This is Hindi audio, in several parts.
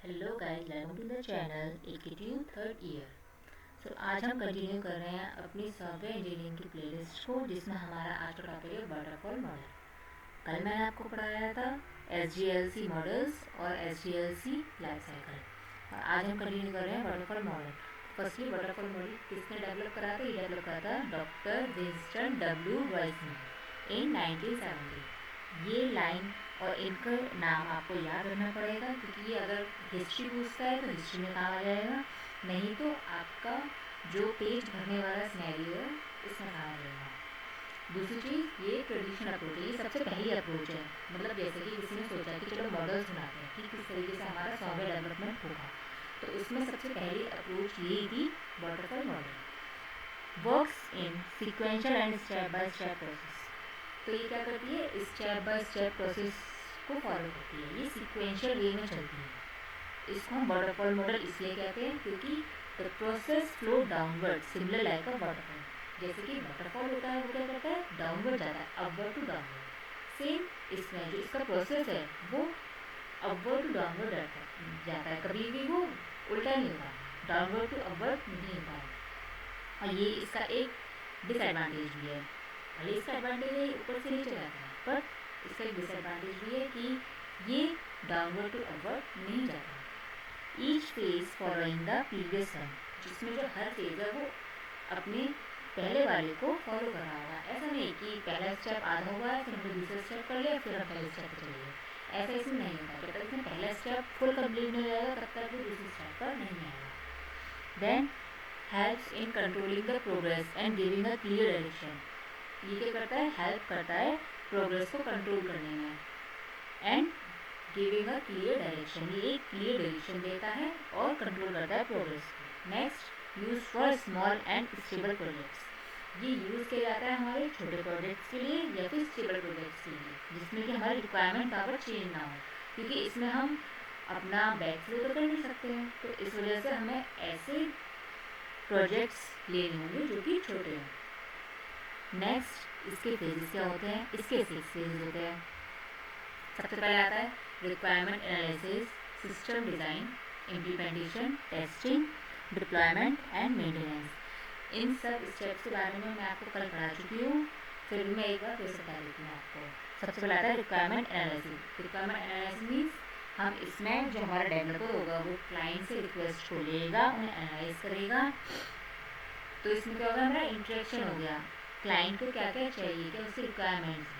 Hello guys, welcome to the channel AK Tube third year. So आज हम कंटिन्यू कर रहे हैं अपनी सॉफ्टवेयर इंजीनियरिंग की प्लेलिस्ट को, जिसमें हमारा आज का टॉपिक है वाटरफॉल मॉडल। कल मैंने आपको पढ़ाया था SDLC मॉडल्स और SDLC लाइफ साइकिल, और आज हम कंटिन्यू कर रहे हैं waterfall model. Firstly waterfall model किसने डेवलप करा था? ये डेवलप करा था डॉक्टर विंस्टन W रॉयस ने इन 1970। ये लाइन और इनका नाम आपको याद रखना पड़ेगा, क्योंकि ये अगर हिस्ट्री पूछता है तो हिस्ट्री में काम आ जाएगा, नहीं तो आपका जो पेज भरने वाला सिनेरियो है उसमें काम आ जाएगा। दूसरी चीज़, ये ट्रेडिशनल अप्रोच है, ये सबसे पहली अप्रोच है। मतलब जैसे कि किसी ने सोचा कि चलो मॉडल्स बनाते हैं कि किस तरीके से हमारा सॉफ्टवेयर डेवलपमेंट होगा, तो उसमें सबसे पहली अप्रोच यही थी, waterfall model works in sequential and step by step process. तो ये क्या करती है? स्टेप बाय स्टेप प्रोसेस को फॉलो करती है, ये सीक्वेंशियल वे में चलती है। इसको हम वाटरफॉल मॉडल इसलिए कहते हैं क्योंकि the process flow downward similar like a waterfall. जैसे कि वाटरफॉल होता है वो क्या करता है? डाउनवर्ड जाता है, अपवर्ड टू डाउनवर्ड। सेम इसमें जो इसका प्रोसेस है वो अपवर्ड टू डाउनवर्ड जाता है, कभी भी वो उल्टा नहीं होता, डाउनवर्ड टू अपवर्ड नहीं होता है। और ये इसका एक डिसएडवांटेज भी है। भले इसका एडवांटेज है ऊपर से नीचे जाता है, पर इसका एक डिसएडवांटेज भी है कि ये डाउनवर्ड टू अपवर्ड नहीं जाता। Each phase following the previous one, जिसमें जो हर फेज है वो अपने पहले वाले को फॉलो कर रहा होगा। ऐसा नहीं कि पहला स्टेप आधा हुआ है फिर हमने दूसरा स्टेप कर लिया फिर हम पहले स्टेप पर चले गए, ऐसा इसमें नहीं होता। जब तक इसमें पहला स्टेप फुल कंप्लीट नहीं हो जाएगा तब तक वो दूसरे स्टेप पर नहीं आएगा। Then helps in controlling the progress and giving a clear direction. ये क्या करता है? हेल्प करता है प्रोग्रेस को कंट्रोल करने में and giving a clear direction. ये एक क्लियर डायरेक्शन देता है और कंट्रोल करता है प्रोग्रेस को। Next, use for small and stable projects. ये यूज़ किया जाता है हमारे छोटे प्रोजेक्ट्स के लिए या फिर स्टेबल प्रोजेक्ट्स के लिए, जिसमें कि हमारी रिक्वायरमेंट पावर चेंज ना हो, क्योंकि इसमें हम अपना बैक फ्लो तो कर नहीं सकते हैं। तो इस वजह से हमें ऐसे प्रोजेक्ट्स लेने होंगे जो कि छोटे हों। नेक्स्ट, इसके फेजेस क्या होते हैं? इसके 6 फेजेस होते हैं। सबसे पहले आता है requirement analysis, system design, implementation, testing, deployment and maintenance. इन सब स्टेप्स के बारे में मैं आपको कल पढ़ा चुकी हूँ, फिर मैं एक बार फिर से बता देती हूँ आपको। सबसे पहले आता है requirement analysis. Requirement analysis means हम इसमें जो हमारा डेवलपर होगा वो क्लाइंट से रिक्वेस्ट को लेगा, उन्हें एनालाइज करेगा। तो इसमें क्या होगा? हमारा इंटरेक्शन हो गया, क्लाइंट को क्या क्या चाहिए, क्या उसकी रिक्वायरमेंट्स हैं।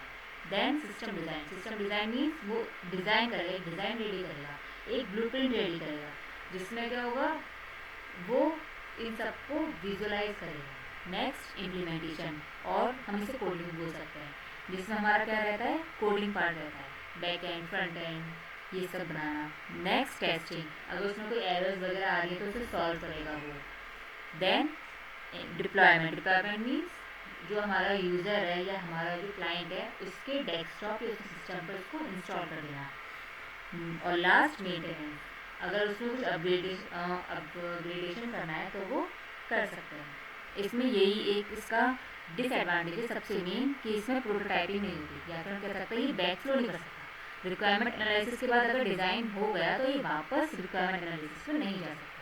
Then system design. System design means वो डिज़ाइन करेगा, एक डिज़ाइन रेडी करेगा, एक ब्लूप्रिंट रेडी करेगा, जिसमें क्या होगा? वो इन सबको विजुअलाइज करेगा। नेक्स्ट, इम्प्लीमेंटेशन, और हम इसे कोडिंग बोल सकते हैं, जिसमें हमारा क्या रहता है? कोडिंग पार्ट रहता है, बैक एंड फ्रंट एंड ये सब बनाना। नेक्स्ट, टेस्टिंग, अगर उसमें कोई एरर्स वगैरह आ रही है तो उसे सॉल्व करेगा वो। Then deployment. डिप्लॉयमेंट मीन्स जो हमारा यूज़र है या हमारा जो क्लाइंट है उसके डेस्कटॉप या उसके सिस्टम पर उसको इंस्टॉल कर देना। और लास्ट, मेंटेनेंस, अगर उसमें कुछ अपग्रेडेशन करना है तो वो कर सकते हैं। इसमें यही एक इसका डिसएडवांटेज है सबसे मेन, कि इसमें प्रोटोटाइपिंग नहीं होती, या फिर हम कह सकते हैं ये बैक फ्लो नहीं कर सकता। रिक्वायरमेंट एनालिसिस के बाद अगर डिज़ाइन हो गया तो ये वापस रिक्वायरमेंट एनालिसिस में नहीं जा सकता।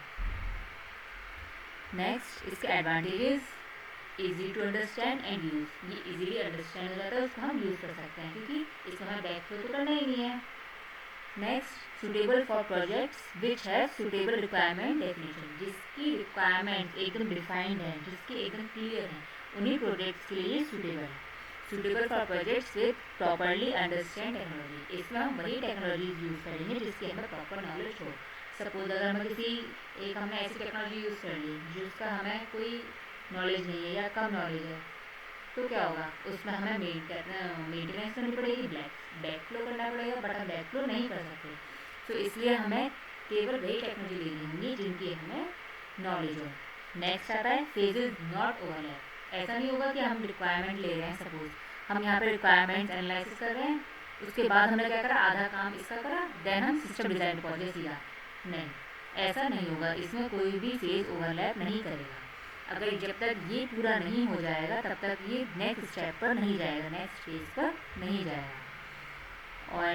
नेक्स्ट, इसके advantages, easy to understand and use. ये इजीली अंडरस्टैंड हो जाता है, उसको हम यूज़ कर सकते हैं, क्योंकि इसमें हमें बैक फ्लो तो करना ही नहीं है। Next, suitable for projects which है सुटेबल रिक्वायरमेंट डेफिनेशन। जिसकी रिक्वायरमेंट एकदम डिफाइंड है, जिसकी एकदम क्लियर है, उन्हीं प्रोजेक्ट्स के लिए सूटेबल है। Suitable for projects with properly understand technology. इसमें हम वही टेक्नोलॉजीज यूज़ करेंगे जिसकी हमें प्रॉपर नॉलेज हो। सपोज अगर हमें हमने ऐसी टेक्नोलॉजी यूज़ कर ली जिसका हमें कोई नॉलेज नहीं है या कम नॉलेज है, तो क्या होगा? उसमें हमें मेंटेनेंस करनी पड़ेगी, बैक फ्लो करना पड़ेगा, बट हम बैक फ्लो नहीं कर सकते। तो इसलिए हमें केवल वही टेक्नोलॉजी लेनी होगी जिनकी हमें नॉलेज हो। नेक्स्ट आता है फेजेस नॉट ओवरलैप। ऐसा नहीं होगा कि हम रिक्वायरमेंट ले रहे हैं, सपोज हम यहाँ पे रिक्वायरमेंट एनालिसिस कर रहे हैं, उसके बाद हमने क्या करा? आधा काम इसका करा, देन हम सिस्टम डिज़ाइन पहुँचे सीधा। नहीं, ऐसा नहीं होगा, इसमें कोई भी फेज ओवरलैप नहीं करेगा। अगर जब तक ये पूरा नहीं हो जाएगा तब तक ये नेक्स्ट स्टेप पर नहीं जाएगा, नेक्स्ट फेज पर नहीं जाएगा। और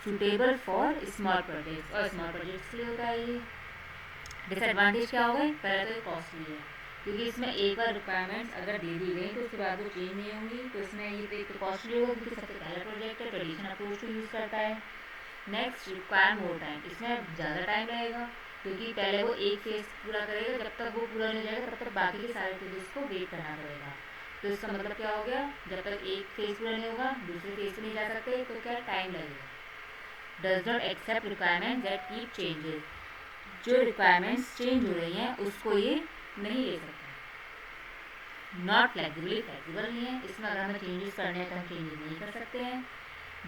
सूटेबल फॉर स्मॉल प्रोजेक्ट्स, और स्मॉल प्रोजेक्ट्स के लिए होता है ये। डिसएडवांटेज क्या हो गए? पहले तो ये कॉस्टली है, क्योंकि इसमें एक बार रिक्वायरमेंट्स अगर दे दी गई तो उसके बाद वो चेंज नहीं होंगी, तो इसमें ये एक तो कॉस्टली होगा क्योंकि सबसे पहला प्रोजेक्ट है, ट्रेडिशनल अप्रोच को यूज़ करता है। नेक्स्ट, रिक्वायर मोर टाइम, इसमें ज़्यादा टाइम लगेगा क्योंकि पहले वो एक फेज पूरा करेगा, जब तक वो पूरा नहीं हो जाएगा तब तक बाकी के सारे फेजेस को वेट करना पड़ेगा। तो इसका मतलब क्या हो गया, जब तक एक फेज पूरा नहीं होगा दूसरे फेज पे नहीं जा सकते, तो क्या टाइम लगेगा। Does not accept requirement that keep changes, जो रिक्वायरमेंट्स चेंज हो रही हैं उसको ये नहीं ले सकते। नॉट फ्लेक्सिबली, फ्लेक्सिबल नहीं है, इसमें अगर हमें चेंजेस करने हैं तो हम चेंजेस नहीं कर सकते हैं।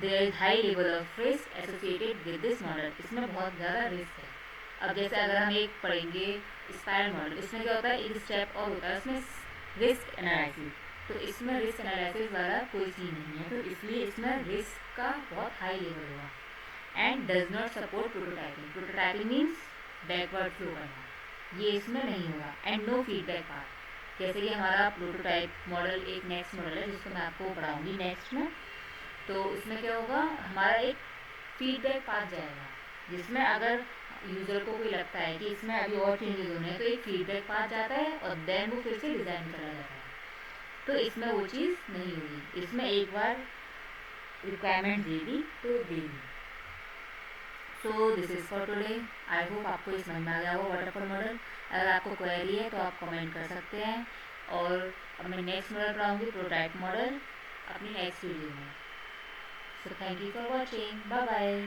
There is high level of risk associated with this model, इसमें बहुत ज़्यादा रिस्क है। अब जैसे अगर हम एक पढ़ेंगे स्पाइरल मॉडल, इसमें क्या होता है, एक स्टेप और होता है उसमें रिस्क एनालिसिस, तो इसमें रिस्क एनालिसिस वाला कोई सीन नहीं है, तो इसलिए इसमें रिस्क का बहुत हाई लेवल होगा। And does not support prototyping, prototyping means backward flow करना, ये इसमें नहीं होगा। एंड नो फीडबैक पाथ, जैसे कि हमारा प्रोटोटाइप मॉडल एक नेक्स्ट मॉडल है जिसको मैं आपको पढ़ाऊंगी नेक्स्ट में, तो इसमें क्या होगा, हमारा एक फीडबैक पाथ जाएगा जिसमें अगर यूज़र को कोई लगता है कि इसमें अभी और चेंजेस होने हैं तो एक फीडबैक पाथ जाता है और देन वो फिर से डिज़ाइन करा जाता है। तो इसमें वो चीज़ नहीं होगी, इसमें एक बार रिक्वायरमेंट दे दी तो दे दी। So this is for today. I hope आपको ये समझ में आ गया हो वाटरफॉल मॉडल। अगर आपको क्वेरी है तो आप कमेंट कर सकते हैं, और अब मैं नेक्स्ट मॉडल पढ़ाऊँगी प्रोटोटाइप मॉडल अपनी नेक्स्ट वीडियो में। So thank you for watching, bye bye.